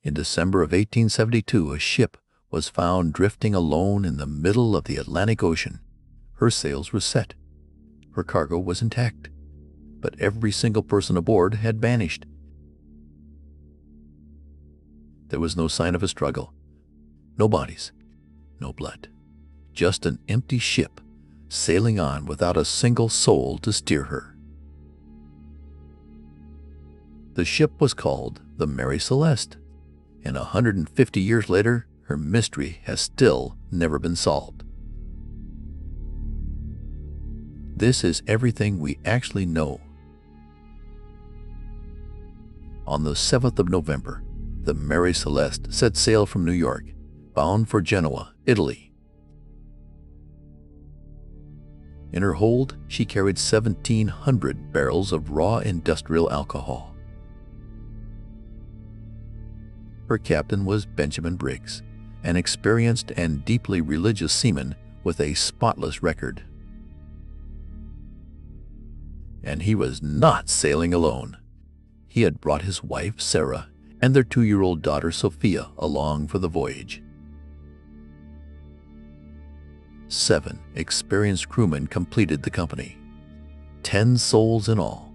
In December of 1872, a ship was found drifting alone in the middle of the Atlantic Ocean. Her sails were set. Her cargo was intact, but every single person aboard had vanished. There was no sign of a struggle. No bodies, no blood. Just an empty ship sailing on without a single soul to steer her. The ship was called the Mary Celeste, and 150 years later, her mystery has still never been solved. This is everything we actually know. On the 7th of November, the Mary Celeste set sail from New York, bound for Genoa, Italy. In her hold, she carried 1,700 barrels of raw industrial alcohol. Her captain was Benjamin Briggs, an experienced and deeply religious seaman with a spotless record. And he was not sailing alone. He had brought his wife, Sarah, and their 2-year-old daughter, Sophia, along for the voyage. 7 experienced crewmen completed the company, 10 souls in all.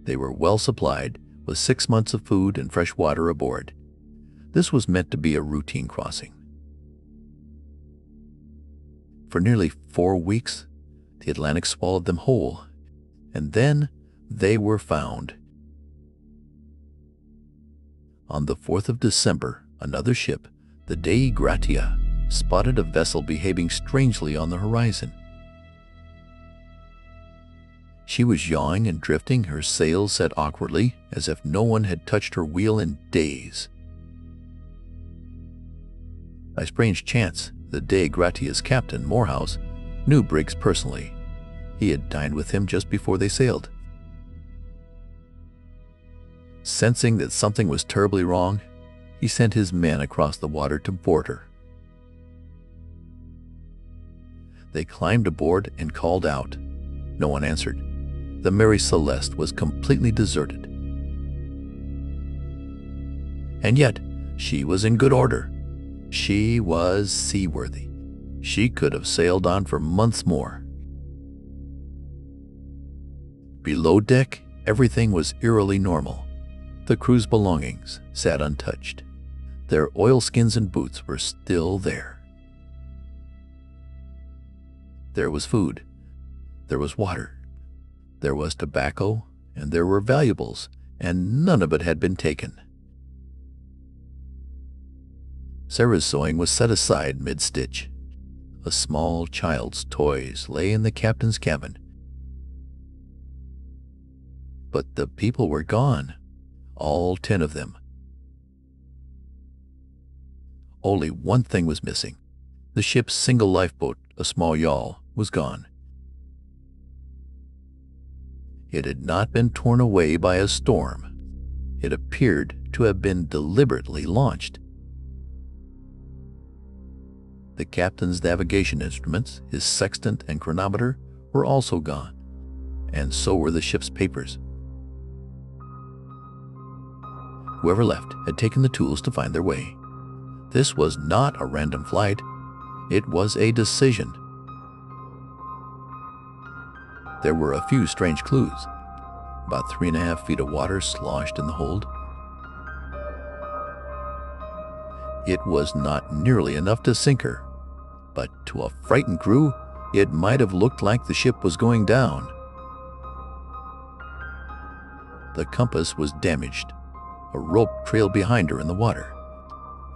They were well supplied with 6 months of food and fresh water aboard. This was meant to be a routine crossing. For nearly 4 weeks, the Atlantic swallowed them whole, and then they were found. On the 4th of December, another ship, the Dei Gratia, spotted a vessel behaving strangely on the horizon. She was yawing and drifting, her sails set awkwardly, as if no one had touched her wheel in days. By strange chance, the Dei Gratia's captain, Morehouse, knew Briggs personally. He had dined with him just before they sailed. Sensing that something was terribly wrong, he sent his men across the water to board her. They climbed aboard and called out. No one answered. The Mary Celeste was completely deserted. And yet, she was in good order. She was seaworthy. She could have sailed on for months more. Below deck, everything was eerily normal. The crew's belongings sat untouched. Their oilskins and boots were still there. There was food. There was water. There was tobacco, and there were valuables, and none of it had been taken. Sarah's sewing was set aside mid-stitch. A small child's toys lay in the captain's cabin. But the people were gone, all 10 of them. Only one thing was missing. The ship's single lifeboat, a small yawl, was gone. It had not been torn away by a storm. It appeared to have been deliberately launched. The captain's navigation instruments, his sextant and chronometer, were also gone, and so were the ship's papers. Whoever left had taken the tools to find their way. This was not a random flight. It was a decision. There were a few strange clues. About 3.5 feet of water sloshed in the hold. It was not nearly enough to sink her, but to a frightened crew, it might have looked like the ship was going down. The compass was damaged. A rope trailed behind her in the water,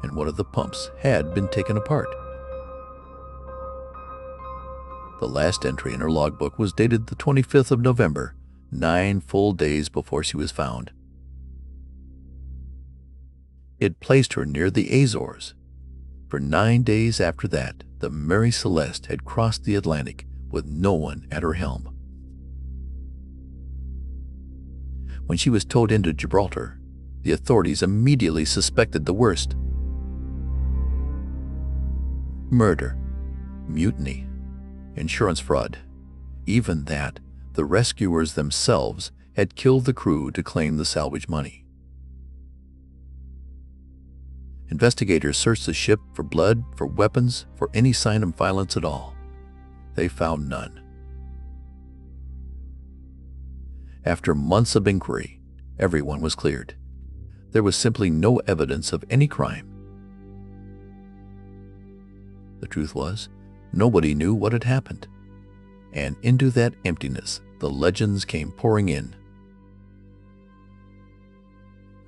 and one of the pumps had been taken apart. The last entry in her logbook was dated the 25th of November, 9 full days before she was found. It placed her near the Azores. For 9 days after that, the Mary Celeste had crossed the Atlantic with no one at her helm. When she was towed into Gibraltar, the authorities immediately suspected the worst. Murder, mutiny, insurance fraud. Even that, the rescuers themselves had killed the crew to claim the salvage money. Investigators searched the ship for blood, for weapons, for any sign of violence at all. They found none. After months of inquiry, everyone was cleared. There was simply no evidence of any crime. The truth was, nobody knew what had happened. And into that emptiness, the legends came pouring in.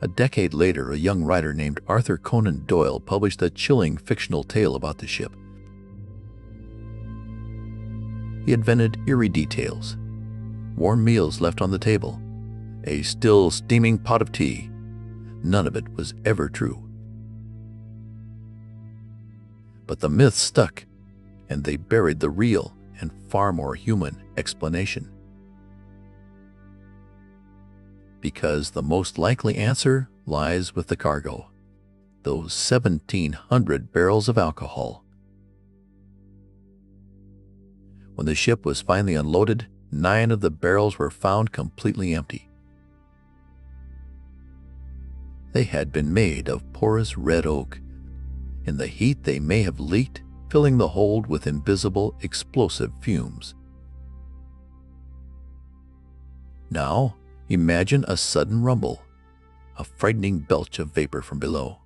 A decade later, a young writer named Arthur Conan Doyle published a chilling fictional tale about the ship. He invented eerie details: warm meals left on the table, a still steaming pot of tea. None of it was ever true. But the myths stuck, and they buried the real and far more human explanation. Because the most likely answer lies with the cargo, those 1,700 barrels of alcohol. When the ship was finally unloaded, 9 of the barrels were found completely empty. They had been made of porous red oak. In the heat, they may have leaked, filling the hold with invisible explosive fumes. Now, imagine a sudden rumble, a frightening belch of vapor from below.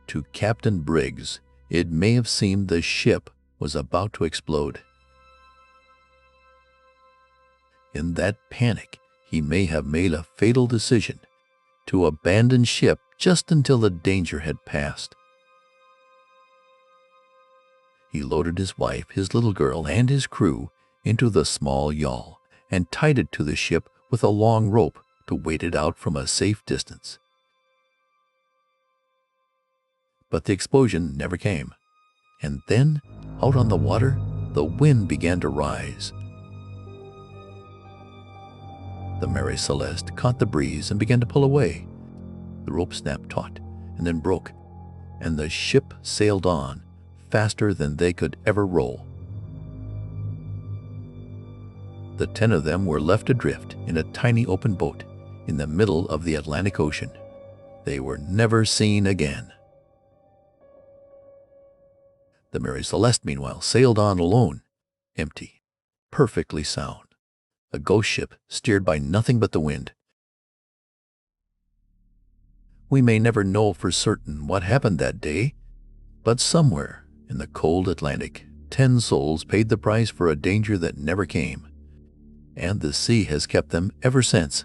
To Captain Briggs, it may have seemed the ship was about to explode. In that panic, he may have made a fatal decision to abandon ship just until the danger had passed. He loaded his wife, his little girl, and his crew into the small yawl and tied it to the ship with a long rope to wait it out from a safe distance. But the explosion never came. And then, out on the water, the wind began to rise. The Mary Celeste caught the breeze and began to pull away. The rope snapped taut and then broke, and the ship sailed on, faster than they could ever roll. The 10 of them were left adrift in a tiny open boat in the middle of the Atlantic Ocean. They were never seen again. The Mary Celeste, meanwhile, sailed on alone, empty, perfectly sound, a ghost ship steered by nothing but the wind. We may never know for certain what happened that day, but somewhere in the cold Atlantic, 10 souls paid the price for a danger that never came, and the sea has kept them ever since.